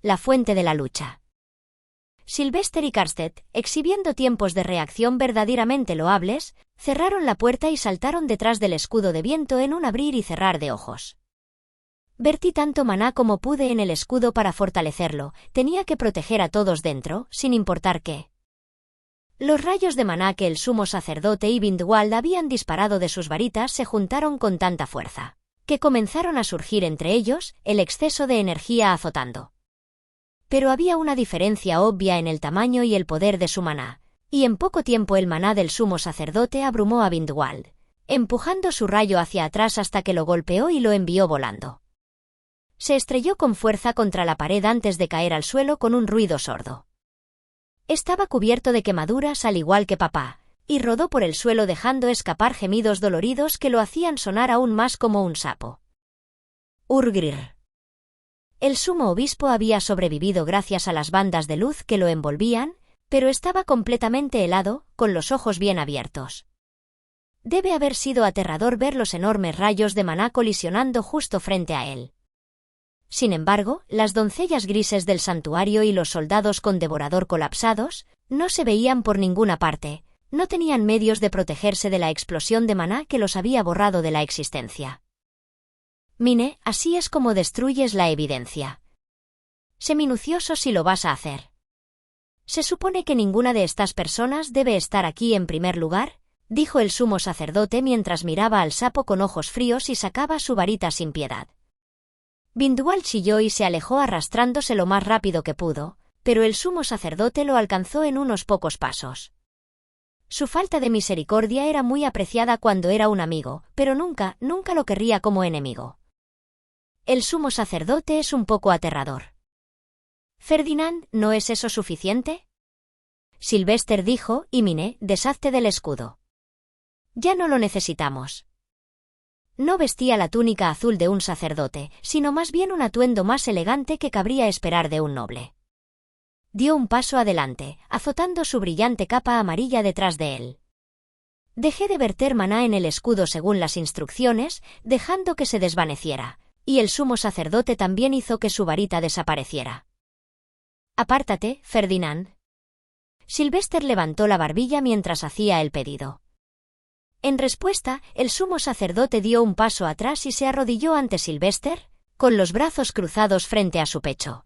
la fuente de la lucha. Sylvester y Karstedt, exhibiendo tiempos de reacción verdaderamente loables, cerraron la puerta y saltaron detrás del escudo de viento en un abrir y cerrar de ojos. Vertí tanto maná como pude en el escudo para fortalecerlo, tenía que proteger a todos dentro, sin importar qué. Los rayos de maná que el sumo sacerdote y Vindwald habían disparado de sus varitas se juntaron con tanta fuerza, que comenzaron a surgir entre ellos, el exceso de energía azotando. Pero había una diferencia obvia en el tamaño y el poder de su maná, y en poco tiempo el maná del sumo sacerdote abrumó a Vindwald, empujando su rayo hacia atrás hasta que lo golpeó y lo envió volando. Se estrelló con fuerza contra la pared antes de caer al suelo con un ruido sordo. Estaba cubierto de quemaduras al igual que papá, y rodó por el suelo dejando escapar gemidos doloridos que lo hacían sonar aún más como un sapo. Urgrir. El sumo obispo había sobrevivido gracias a las bandas de luz que lo envolvían, pero estaba completamente helado, con los ojos bien abiertos. Debe haber sido aterrador ver los enormes rayos de maná colisionando justo frente a él. Sin embargo, las doncellas grises del santuario y los soldados con devorador colapsados no se veían por ninguna parte, no tenían medios de protegerse de la explosión de maná que los había borrado de la existencia. Mine, así es como destruyes la evidencia. Sé minucioso si lo vas a hacer. Se supone que ninguna de estas personas debe estar aquí en primer lugar, dijo el sumo sacerdote mientras miraba al sapo con ojos fríos y sacaba su varita sin piedad. Vindwald chilló y se alejó arrastrándose lo más rápido que pudo, pero el sumo sacerdote lo alcanzó en unos pocos pasos. Su falta de misericordia era muy apreciada cuando era un amigo, pero nunca lo querría como enemigo. El sumo sacerdote es un poco aterrador. Ferdinand, ¿no es eso suficiente? Sylvester dijo, y Mine, deshazte del escudo. Ya no lo necesitamos. No vestía la túnica azul de un sacerdote, sino más bien un atuendo más elegante que cabría esperar de un noble. Dio un paso adelante, azotando su brillante capa amarilla detrás de él. Dejé de verter maná en el escudo según las instrucciones, dejando que se desvaneciera, y el sumo sacerdote también hizo que su varita desapareciera. Apártate, Ferdinand. Sylvester levantó la barbilla mientras hacía el pedido. En respuesta, el sumo sacerdote dio un paso atrás y se arrodilló ante Sylvester, con los brazos cruzados frente a su pecho.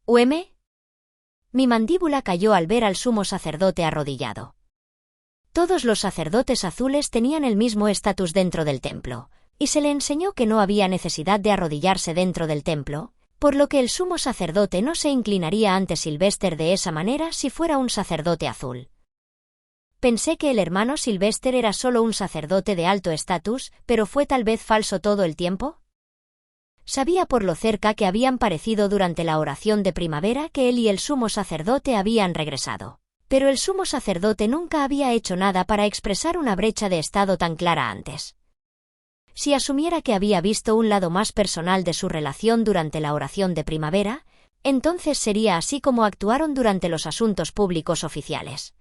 ¿Ueme? Mi mandíbula cayó al ver al sumo sacerdote arrodillado. Todos los sacerdotes azules tenían el mismo estatus dentro del templo, y se le enseñó que no había necesidad de arrodillarse dentro del templo, por lo que el sumo sacerdote no se inclinaría ante Sylvester de esa manera si fuera un sacerdote azul. Pensé que el hermano Sylvester era solo un sacerdote de alto estatus, pero ¿fue tal vez falso todo el tiempo? Sabía por lo cerca que habían parecido durante la oración de primavera que él y el sumo sacerdote habían regresado. Pero el sumo sacerdote nunca había hecho nada para expresar una brecha de estado tan clara antes. Si asumiera que había visto un lado más personal de su relación durante la oración de primavera, entonces sería así como actuaron durante los asuntos públicos oficiales.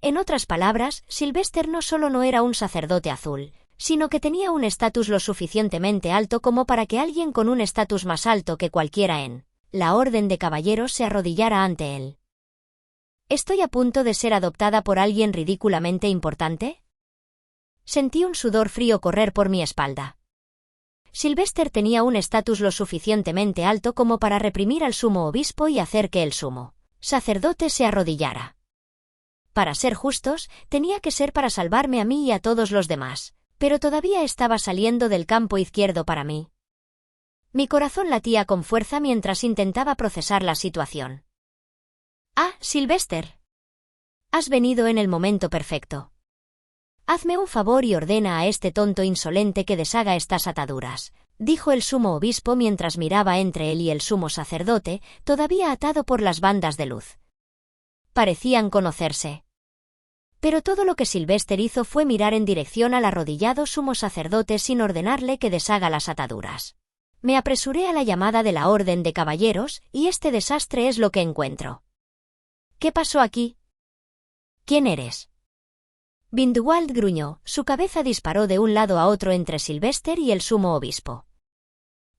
En otras palabras, Sylvester no solo no era un sacerdote azul, sino que tenía un estatus lo suficientemente alto como para que alguien con un estatus más alto que cualquiera en la Orden de Caballeros se arrodillara ante él. ¿Estoy a punto de ser adoptada por alguien ridículamente importante? Sentí un sudor frío correr por mi espalda. Sylvester tenía un estatus lo suficientemente alto como para reprimir al sumo obispo y hacer que el sumo sacerdote se arrodillara. Para ser justos, tenía que ser para salvarme a mí y a todos los demás, pero todavía estaba saliendo del campo izquierdo para mí. Mi corazón latía con fuerza mientras intentaba procesar la situación. Ah, Sylvester. Has venido en el momento perfecto. Hazme un favor y ordena a este tonto insolente que deshaga estas ataduras, dijo el sumo obispo mientras miraba entre él y el sumo sacerdote, todavía atado por las bandas de luz. Parecían conocerse. Pero todo lo que Sylvester hizo fue mirar en dirección al arrodillado sumo sacerdote sin ordenarle que deshaga las ataduras. Me apresuré a la llamada de la Orden de Caballeros, y este desastre es lo que encuentro. ¿Qué pasó aquí? ¿Quién eres? Vindwald gruñó, su cabeza disparó de un lado a otro entre Sylvester y el sumo obispo.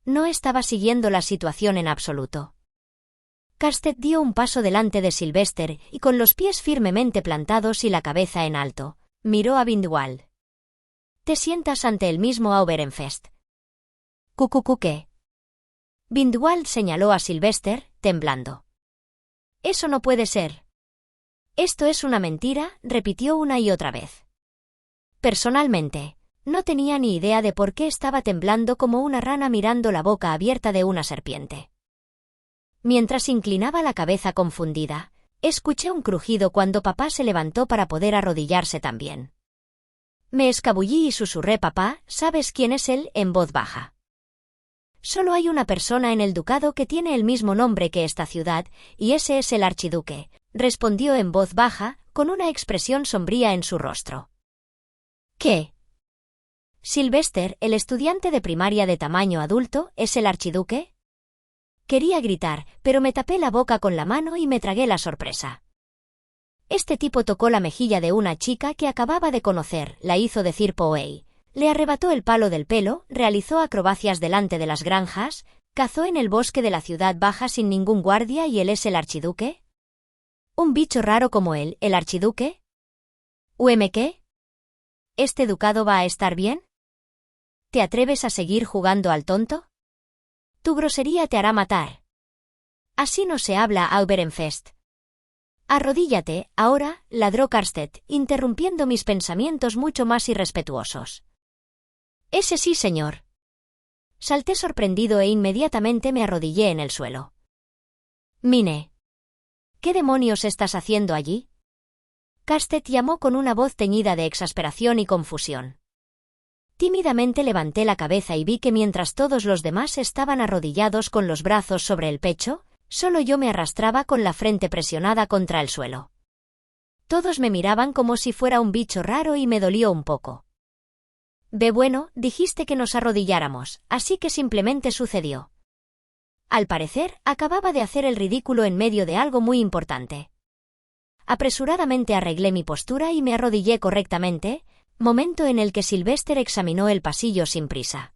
No estaba siguiendo la situación en absoluto. Karsted dio un paso delante de Sylvester y con los pies firmemente plantados y la cabeza en alto, miró a Vindwald. «Te sientas ante el mismo Auberenfest». «¿Qué?» Vindwald señaló a Sylvester, temblando. «Eso no puede ser». «Esto es una mentira», repitió una y otra vez. Personalmente, no tenía ni idea de por qué estaba temblando como una rana mirando la boca abierta de una serpiente. Mientras inclinaba la cabeza confundida, escuché un crujido cuando papá se levantó para poder arrodillarse también. Me escabullí y susurré: «Papá, ¿sabes quién es él?», en voz baja. «Solo hay una persona en el ducado que tiene el mismo nombre que esta ciudad, y ese es el archiduque», respondió en voz baja, con una expresión sombría en su rostro. «¿Qué? Sylvester, el estudiante de primaria de tamaño adulto, es el archiduque?» Quería gritar, pero me tapé la boca con la mano y me tragué la sorpresa. Este tipo tocó la mejilla de una chica que acababa de conocer, la hizo decir Powey, le arrebató el palo del pelo, realizó acrobacias delante de las granjas, cazó en el bosque de la ciudad baja sin ningún guardia y él es el archiduque. ¿Un bicho raro como él, el archiduque? ¿Qué? ¿Este ducado va a estar bien? ¿Te atreves a seguir jugando al tonto? Tu grosería te hará matar. Así no se habla, Auberenfest. Arrodíllate, ahora, ladró Karsted, interrumpiendo mis pensamientos mucho más irrespetuosos. Ese sí, señor. Salté sorprendido e inmediatamente me arrodillé en el suelo. Mine. ¿Qué demonios estás haciendo allí? Karsted llamó con una voz teñida de exasperación y confusión. Tímidamente levanté la cabeza y vi que mientras todos los demás estaban arrodillados con los brazos sobre el pecho, solo yo me arrastraba con la frente presionada contra el suelo. Todos me miraban como si fuera un bicho raro y me dolió un poco. Bueno, dijiste que nos arrodilláramos, así que simplemente sucedió. Al parecer, acababa de hacer el ridículo en medio de algo muy importante. Apresuradamente arreglé mi postura y me arrodillé correctamente, momento en el que Sylvester examinó el pasillo sin prisa.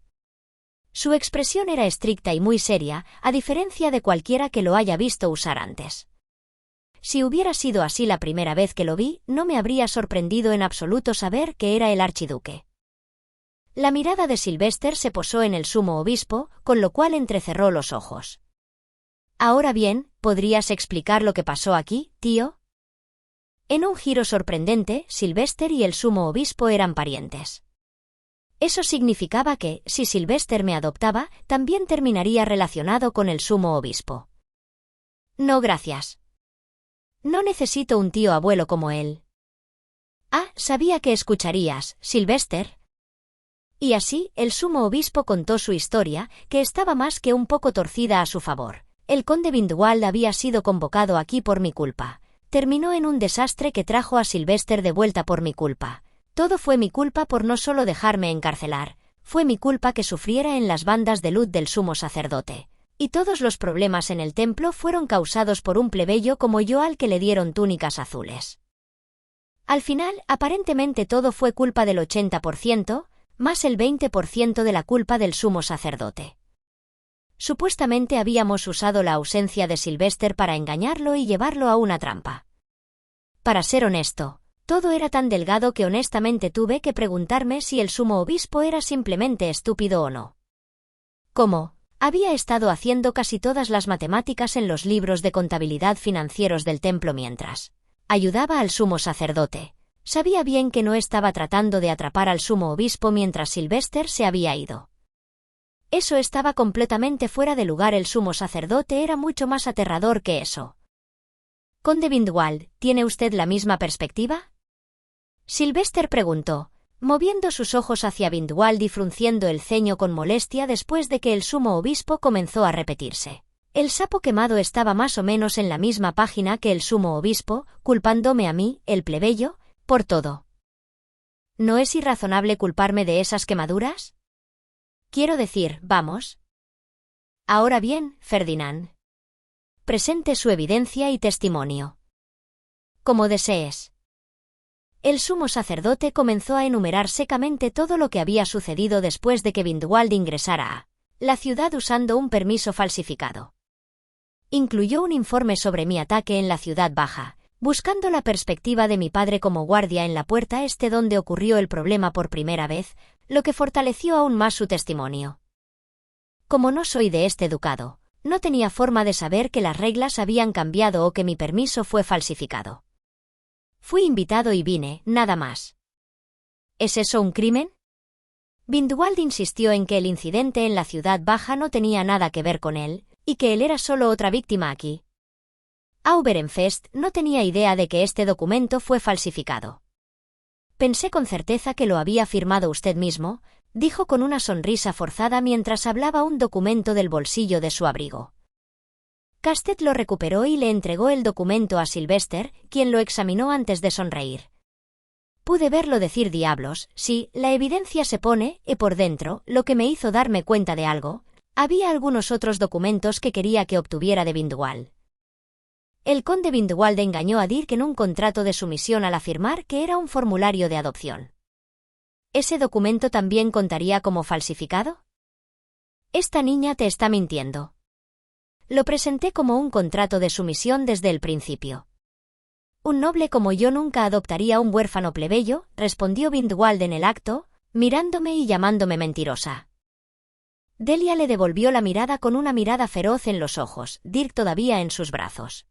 Su expresión era estricta y muy seria, a diferencia de cualquiera que lo haya visto usar antes. Si hubiera sido así la primera vez que lo vi, no me habría sorprendido en absoluto saber que era el archiduque. La mirada de Sylvester se posó en el sumo obispo, con lo cual entrecerró los ojos. «Ahora bien, ¿podrías explicar lo que pasó aquí, tío?» En un giro sorprendente, Sylvester y el sumo obispo eran parientes. Eso significaba que, si Sylvester me adoptaba, también terminaría relacionado con el sumo obispo. No, gracias. No necesito un tío abuelo como él. Ah, sabía que escucharías, Sylvester. Y así, el sumo obispo contó su historia, que estaba más que un poco torcida a su favor. El conde Vindwald había sido convocado aquí por mi culpa. Terminó en un desastre que trajo a Sylvester de vuelta por mi culpa. Todo fue mi culpa por no solo dejarme encarcelar, fue mi culpa que sufriera en las bandas de luz del sumo sacerdote. Y todos los problemas en el templo fueron causados por un plebeyo como yo al que le dieron túnicas azules. Al final, aparentemente todo fue culpa del 80%, más el 20% de la culpa del sumo sacerdote. Supuestamente habíamos usado la ausencia de Sylvester para engañarlo y llevarlo a una trampa. Para ser honesto, todo era tan delgado que honestamente tuve que preguntarme si el sumo obispo era simplemente estúpido o no. ¿Cómo? Había estado haciendo casi todas las matemáticas en los libros de contabilidad financieros del templo mientras ayudaba al sumo sacerdote. Sabía bien que no estaba tratando de atrapar al sumo obispo mientras Sylvester se había ido. Eso estaba completamente fuera de lugar. El sumo sacerdote era mucho más aterrador que eso. Conde Vindwald, ¿tiene usted la misma perspectiva? Sylvester preguntó, moviendo sus ojos hacia Vindwald y frunciendo el ceño con molestia después de que el sumo obispo comenzó a repetirse. El sapo quemado estaba más o menos en la misma página que el sumo obispo, culpándome a mí, el plebeyo, por todo. ¿No es irrazonable culparme de esas quemaduras? Quiero decir, vamos. Ahora bien, Ferdinand. Presente su evidencia y testimonio. Como desees. El sumo sacerdote comenzó a enumerar secamente todo lo que había sucedido después de que Vindwald ingresara a la ciudad usando un permiso falsificado. Incluyó un informe sobre mi ataque en la ciudad baja, buscando la perspectiva de mi padre como guardia en la puerta este donde ocurrió el problema por primera vez, lo que fortaleció aún más su testimonio. Como no soy de este ducado, no tenía forma de saber que las reglas habían cambiado o que mi permiso fue falsificado. Fui invitado y vine, nada más. ¿Es eso un crimen? Vinduald insistió en que el incidente en la ciudad baja no tenía nada que ver con él, y que él era solo otra víctima aquí. Auberenfest no tenía idea de que este documento fue falsificado. Pensé con certeza que lo había firmado usted mismo, dijo con una sonrisa forzada mientras hablaba un documento del bolsillo de su abrigo. Castet lo recuperó y le entregó el documento a Sylvester, quien lo examinó antes de sonreír. Pude verlo decir diablos, sí, la evidencia se pone, por dentro, lo que me hizo darme cuenta de algo. Había algunos otros documentos que quería que obtuviera de Vinduald. El conde Vinduald engañó a Dirk en un contrato de sumisión al afirmar que era un formulario de adopción. ¿Ese documento también contaría como falsificado? Esta niña te está mintiendo. Lo presenté como un contrato de sumisión desde el principio. Un noble como yo nunca adoptaría un huérfano plebeyo, respondió Vinduald en el acto, mirándome y llamándome mentirosa. Delia le devolvió la mirada con una mirada feroz en los ojos, Dirk todavía en sus brazos.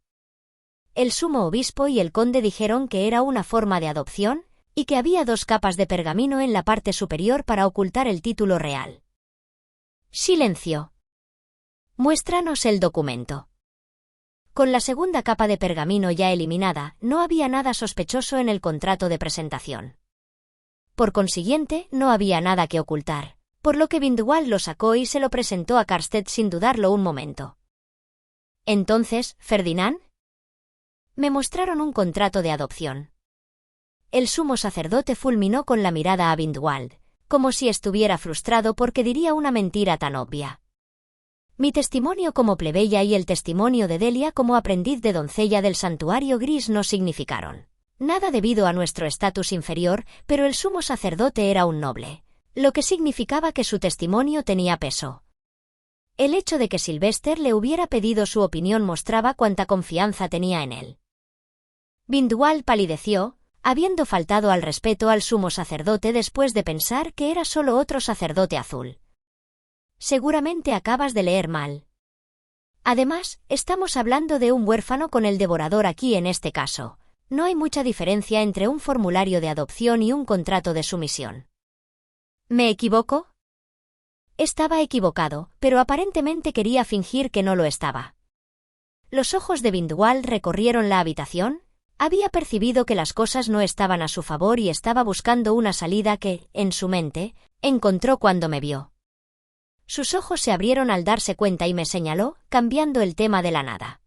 El sumo obispo y el conde dijeron que era una forma de adopción, y que había 2 capas de pergamino en la parte superior para ocultar el título real. Silencio. Muéstranos el documento. Con la segunda capa de pergamino ya eliminada, no había nada sospechoso en el contrato de presentación. Por consiguiente, no había nada que ocultar, por lo que Vinduald lo sacó y se lo presentó a Karsted sin dudarlo un momento. Entonces, ¿Ferdinand? Me mostraron un contrato de adopción. El sumo sacerdote fulminó con la mirada a Vinduald, como si estuviera frustrado porque diría una mentira tan obvia. Mi testimonio como plebeya y el testimonio de Delia como aprendiz de doncella del santuario gris no significaron nada debido a nuestro estatus inferior, pero el sumo sacerdote era un noble, lo que significaba que su testimonio tenía peso. El hecho de que Sylvester le hubiera pedido su opinión mostraba cuánta confianza tenía en él. Vinduald palideció, habiendo faltado al respeto al sumo sacerdote después de pensar que era solo otro sacerdote azul. Seguramente acabas de leer mal. Además, estamos hablando de un huérfano con el devorador aquí en este caso. No hay mucha diferencia entre un formulario de adopción y un contrato de sumisión. ¿Me equivoco? Estaba equivocado, pero aparentemente quería fingir que no lo estaba. Los ojos de Vinduald recorrieron la habitación. Había percibido que las cosas no estaban a su favor y estaba buscando una salida que, en su mente, encontró cuando me vio. Sus ojos se abrieron al darse cuenta y me señaló, cambiando el tema de la nada.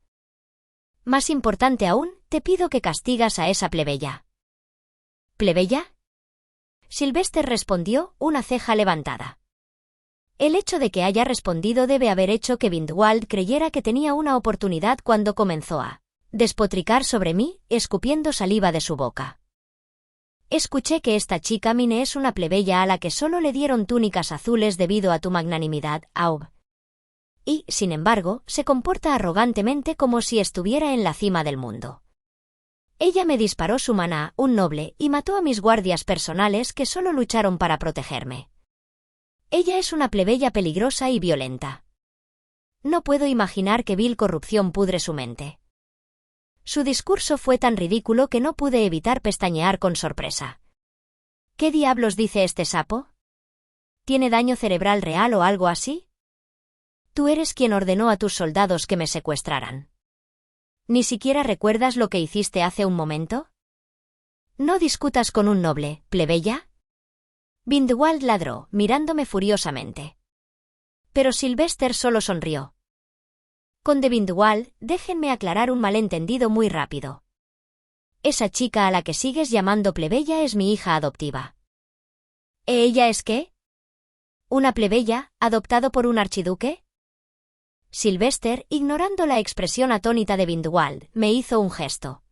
Más importante aún, te pido que castigas a esa plebeya. ¿Plebeya? Sylvester respondió, una ceja levantada. El hecho de que haya respondido debe haber hecho que Vinduald creyera que tenía una oportunidad cuando comenzó a despotricar sobre mí, escupiendo saliva de su boca. Escuché que esta chica Mine es una plebeya a la que solo le dieron túnicas azules debido a tu magnanimidad, Aub. Y, sin embargo, se comporta arrogantemente como si estuviera en la cima del mundo. Ella me disparó su maná, un noble, y mató a mis guardias personales que solo lucharon para protegerme. Ella es una plebeya peligrosa y violenta. No puedo imaginar qué vil corrupción pudre su mente. Su discurso fue tan ridículo que no pude evitar pestañear con sorpresa. ¿Qué diablos dice este sapo? ¿Tiene daño cerebral real o algo así? Tú eres quien ordenó a tus soldados que me secuestraran. ¿Ni siquiera recuerdas lo que hiciste hace un momento? No discutas con un noble, plebeya. Vinduald ladró, mirándome furiosamente. Pero Sylvester solo sonrió. Conde Vinduald, déjenme aclarar un malentendido muy rápido. Esa chica a la que sigues llamando plebeya es mi hija adoptiva. ¿Ella es qué? ¿Una plebeya, adoptado por un archiduque? Sylvester, ignorando la expresión atónita de Vinduald, me hizo un gesto.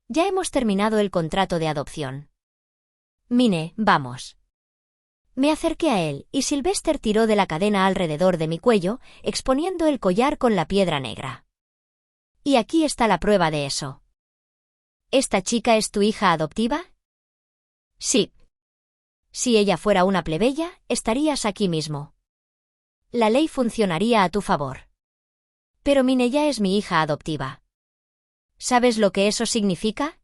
Ya hemos terminado el contrato de adopción. Mine, vamos. Me acerqué a él, y Sylvester tiró de la cadena alrededor de mi cuello, exponiendo el collar con la piedra negra. Y aquí está la prueba de eso. ¿Esta chica es tu hija adoptiva? Sí. Si ella fuera una plebeya, estarías aquí mismo. La ley funcionaría a tu favor. Pero Mineya es mi hija adoptiva. ¿Sabes lo que eso significa?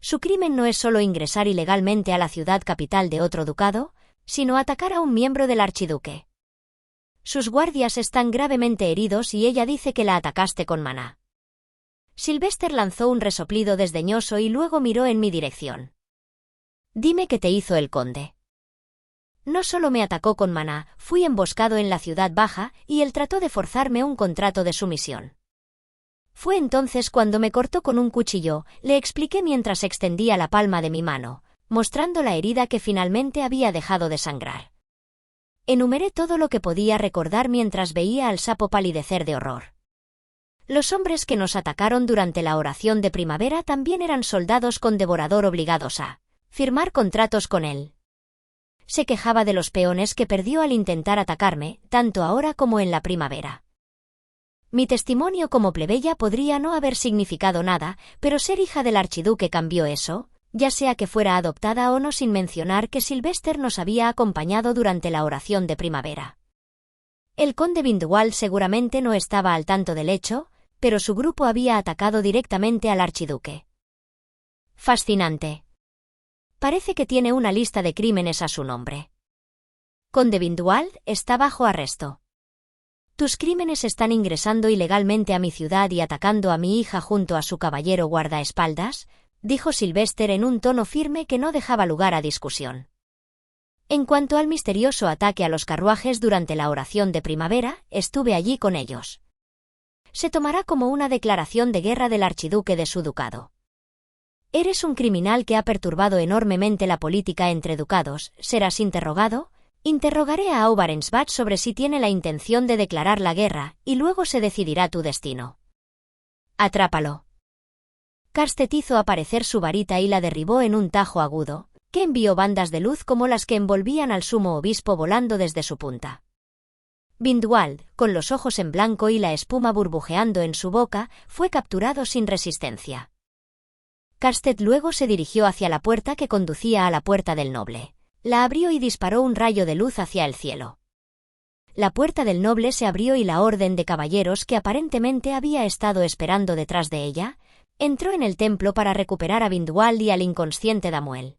Su crimen no es solo ingresar ilegalmente a la ciudad capital de otro ducado, sino atacar a un miembro del archiduque. Sus guardias están gravemente heridos y ella dice que la atacaste con maná. Sylvester lanzó un resoplido desdeñoso y luego miró en mi dirección. Dime qué te hizo el conde. No solo me atacó con maná, fui emboscado en la ciudad baja y él trató de forzarme un contrato de sumisión. Fue entonces cuando me cortó con un cuchillo, le expliqué mientras extendía la palma de mi mano, mostrando la herida que finalmente había dejado de sangrar. Enumeré todo lo que podía recordar mientras veía al sapo palidecer de horror. Los hombres que nos atacaron durante la oración de primavera también eran soldados con devorador obligados a firmar contratos con él. Se quejaba de los peones que perdió al intentar atacarme, tanto ahora como en la primavera. Mi testimonio como plebeya podría no haber significado nada, pero ser hija del archiduque cambió eso, ya sea que fuera adoptada o no, sin mencionar que Sylvester nos había acompañado durante la oración de primavera. El conde Vindwall seguramente no estaba al tanto del hecho, pero su grupo había atacado directamente al archiduque. Fascinante. Parece que tiene una lista de crímenes a su nombre. Conde Vindwall está bajo arresto. Tus crímenes están ingresando ilegalmente a mi ciudad y atacando a mi hija junto a su caballero guardaespaldas, dijo Sylvester en un tono firme que no dejaba lugar a discusión. En cuanto al misterioso ataque a los carruajes durante la oración de primavera, estuve allí con ellos. Se tomará como una declaración de guerra del archiduque de su ducado. Eres un criminal que ha perturbado enormemente la política entre ducados. ¿Serás interrogado? Interrogaré a Aubarensbad sobre si tiene la intención de declarar la guerra, y luego se decidirá tu destino. Atrápalo. Karsted hizo aparecer su varita y la derribó en un tajo agudo, que envió bandas de luz como las que envolvían al sumo obispo volando desde su punta. Vindwall, con los ojos en blanco y la espuma burbujeando en su boca, fue capturado sin resistencia. Karsted luego se dirigió hacia la puerta que conducía a la puerta del noble. La abrió y disparó un rayo de luz hacia el cielo. La puerta del noble se abrió y la orden de caballeros que aparentemente había estado esperando detrás de ella, entró en el templo para recuperar a Vindwall y al inconsciente Damuel.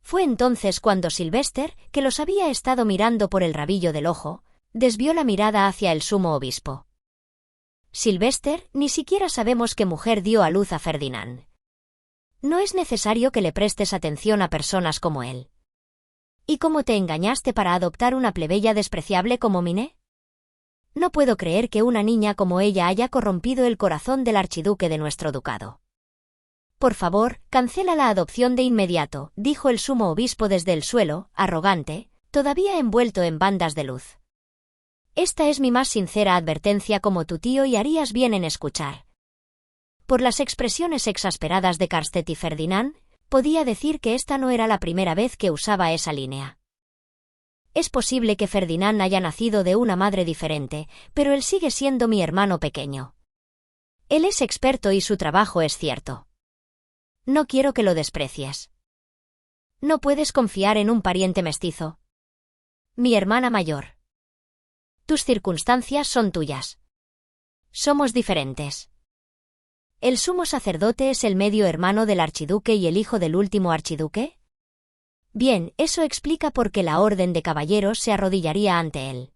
Fue entonces cuando Sylvester, que los había estado mirando por el rabillo del ojo, desvió la mirada hacia el sumo obispo. Sylvester, ni siquiera sabemos qué mujer dio a luz a Ferdinand. No es necesario que le prestes atención a personas como él. ¿Y cómo te engañaste para adoptar una plebeya despreciable como Miné? No puedo creer que una niña como ella haya corrompido el corazón del archiduque de nuestro ducado. Por favor, cancela la adopción de inmediato, dijo el sumo obispo desde el suelo, arrogante, todavía envuelto en bandas de luz. Esta es mi más sincera advertencia como tu tío y harías bien en escuchar. Por las expresiones exasperadas de Karsted y Ferdinand, podía decir que esta no era la primera vez que usaba esa línea. Es posible que Ferdinand haya nacido de una madre diferente, pero él sigue siendo mi hermano pequeño. Él es experto y su trabajo es cierto. No quiero que lo desprecies. No puedes confiar en un pariente mestizo. Mi hermana mayor. Tus circunstancias son tuyas. Somos diferentes. ¿El sumo sacerdote es el medio hermano del archiduque y el hijo del último archiduque? Bien, eso explica por qué la orden de caballeros se arrodillaría ante él.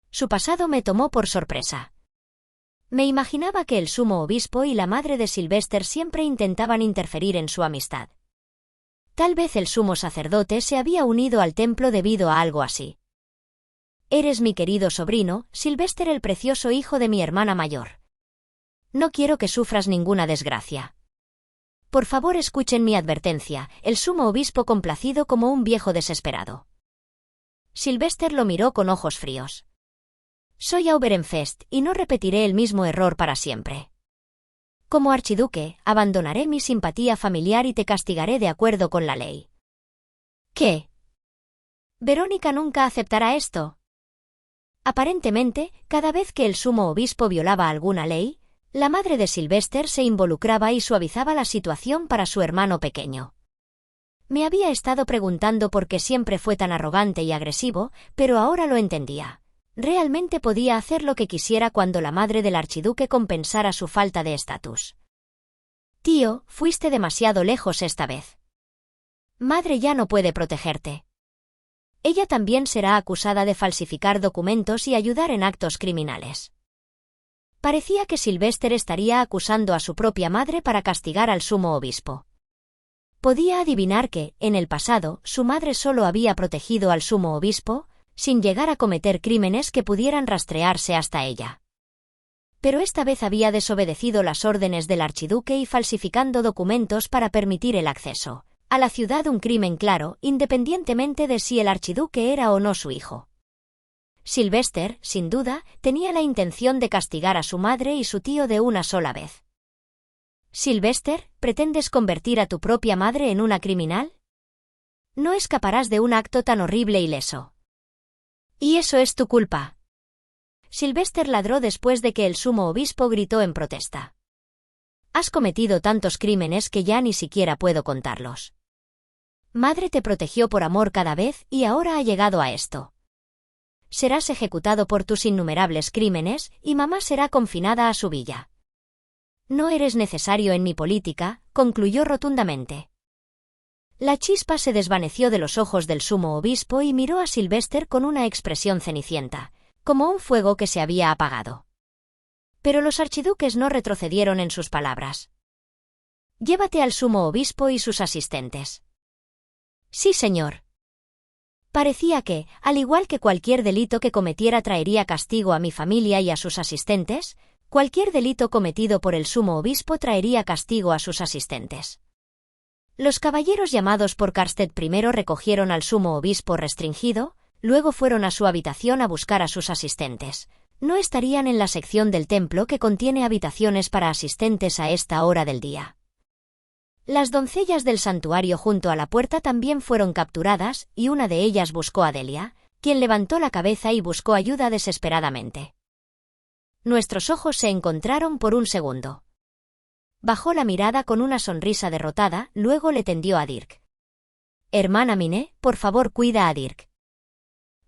Su pasado me tomó por sorpresa. Me imaginaba que el sumo obispo y la madre de Sylvester siempre intentaban interferir en su amistad. Tal vez el sumo sacerdote se había unido al templo debido a algo así. Eres mi querido sobrino, Sylvester, el precioso hijo de mi hermana mayor. No quiero que sufras ninguna desgracia. Por favor, escuchen mi advertencia, el sumo obispo complacido como un viejo desesperado. Sylvester lo miró con ojos fríos. Soy Auberenfest y no repetiré el mismo error para siempre. Como archiduque, abandonaré mi simpatía familiar y te castigaré de acuerdo con la ley. ¿Qué? ¿Verónica nunca aceptará esto? Aparentemente, cada vez que el sumo obispo violaba alguna ley, La madre de Sylvester se involucraba y suavizaba la situación para su hermano pequeño. Me había estado preguntando por qué siempre fue tan arrogante y agresivo, pero ahora lo entendía. Realmente podía hacer lo que quisiera cuando la madre del archiduque compensara su falta de estatus. Tío, fuiste demasiado lejos esta vez. Madre ya no puede protegerte. Ella también será acusada de falsificar documentos y ayudar en actos criminales. Parecía que Sylvester estaría acusando a su propia madre para castigar al sumo obispo. Podía adivinar que, en el pasado, su madre solo había protegido al sumo obispo, sin llegar a cometer crímenes que pudieran rastrearse hasta ella. Pero esta vez había desobedecido las órdenes del archiduque y falsificando documentos para permitir el acceso a la ciudad, un crimen claro, independientemente de si el archiduque era o no su hijo. Sylvester, sin duda, tenía la intención de castigar a su madre y su tío de una sola vez. Sylvester, ¿pretendes convertir a tu propia madre en una criminal? No escaparás de un acto tan horrible y leso. Y eso es tu culpa. Sylvester ladró después de que el sumo obispo gritó en protesta. Has cometido tantos crímenes que ya ni siquiera puedo contarlos. Madre te protegió por amor cada vez y ahora ha llegado a esto. Serás ejecutado por tus innumerables crímenes y mamá será confinada a su villa. No eres necesario en mi política, concluyó rotundamente. La chispa se desvaneció de los ojos del sumo obispo y miró a Sylvester con una expresión cenicienta, como un fuego que se había apagado. Pero los archiduques no retrocedieron en sus palabras. Llévate al sumo obispo y sus asistentes. Sí, señor. Parecía que, al igual que cualquier delito que cometiera traería castigo a mi familia y a sus asistentes, cualquier delito cometido por el sumo obispo traería castigo a sus asistentes. Los caballeros llamados por Karsted primero recogieron al sumo obispo restringido, luego fueron a su habitación a buscar a sus asistentes. No estarían en la sección del templo que contiene habitaciones para asistentes a esta hora del día. Las doncellas del santuario junto a la puerta también fueron capturadas, y una de ellas buscó a Delia, quien levantó la cabeza y buscó ayuda desesperadamente. Nuestros ojos se encontraron por un segundo. Bajó la mirada con una sonrisa derrotada, luego le tendió a Dirk. Hermana Miné, por favor cuida a Dirk.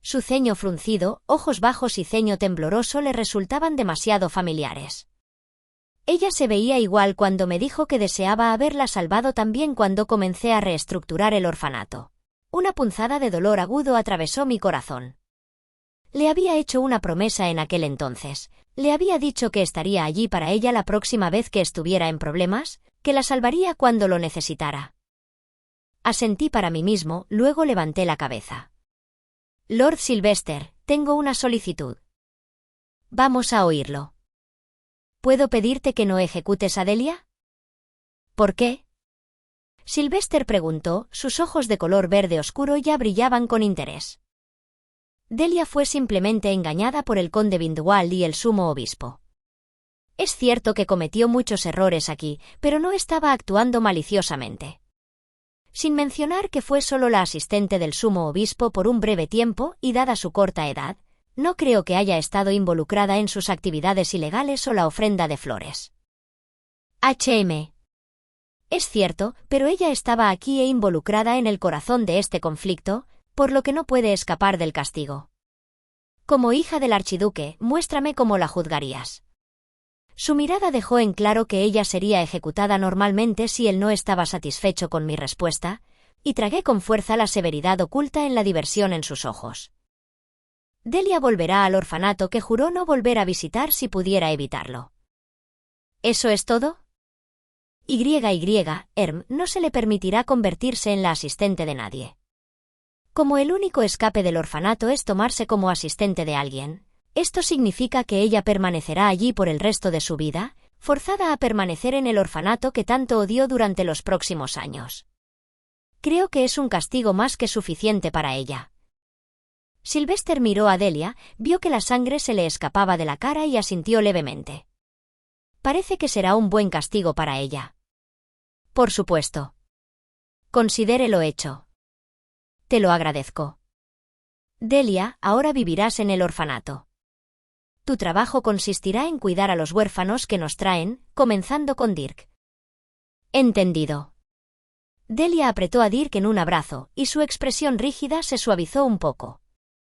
Su ceño fruncido, ojos bajos y ceño tembloroso le resultaban demasiado familiares. Ella se veía igual cuando me dijo que deseaba haberla salvado también cuando comencé a reestructurar el orfanato. Una punzada de dolor agudo atravesó mi corazón. Le había hecho una promesa en aquel entonces. Le había dicho que estaría allí para ella la próxima vez que estuviera en problemas, que la salvaría cuando lo necesitara. Asentí para mí mismo, luego levanté la cabeza. Lord Sylvester, tengo una solicitud. Vamos a oírlo. ¿Puedo pedirte que no ejecutes a Delia? ¿Por qué? Sylvester preguntó, sus ojos de color verde oscuro ya brillaban con interés. Delia fue simplemente engañada por el conde Vindwall y el sumo obispo. Es cierto que cometió muchos errores aquí, pero no estaba actuando maliciosamente. Sin mencionar que fue solo la asistente del sumo obispo por un breve tiempo y dada su corta edad, no creo que haya estado involucrada en sus actividades ilegales o la ofrenda de flores. Es cierto, pero ella estaba aquí e involucrada en el corazón de este conflicto, por lo que no puede escapar del castigo. Como hija del archiduque, muéstrame cómo la juzgarías. Su mirada dejó en claro que ella sería ejecutada normalmente si él no estaba satisfecho con mi respuesta, y tragué con fuerza la severidad oculta en la diversión en sus ojos. Delia volverá al orfanato que juró no volver a visitar si pudiera evitarlo. ¿Eso es todo? No se le permitirá convertirse en la asistente de nadie. Como el único escape del orfanato es tomarse como asistente de alguien, esto significa que ella permanecerá allí por el resto de su vida, forzada a permanecer en el orfanato que tanto odió durante los próximos años. Creo que es un castigo más que suficiente para ella. Sylvester miró a Delia, vio que la sangre se le escapaba de la cara y asintió levemente. Parece que será un buen castigo para ella. Por supuesto. Considere lo hecho. Te lo agradezco. Delia, ahora vivirás en el orfanato. Tu trabajo consistirá en cuidar a los huérfanos que nos traen, comenzando con Dirk. Entendido. Delia apretó a Dirk en un abrazo, y su expresión rígida se suavizó un poco.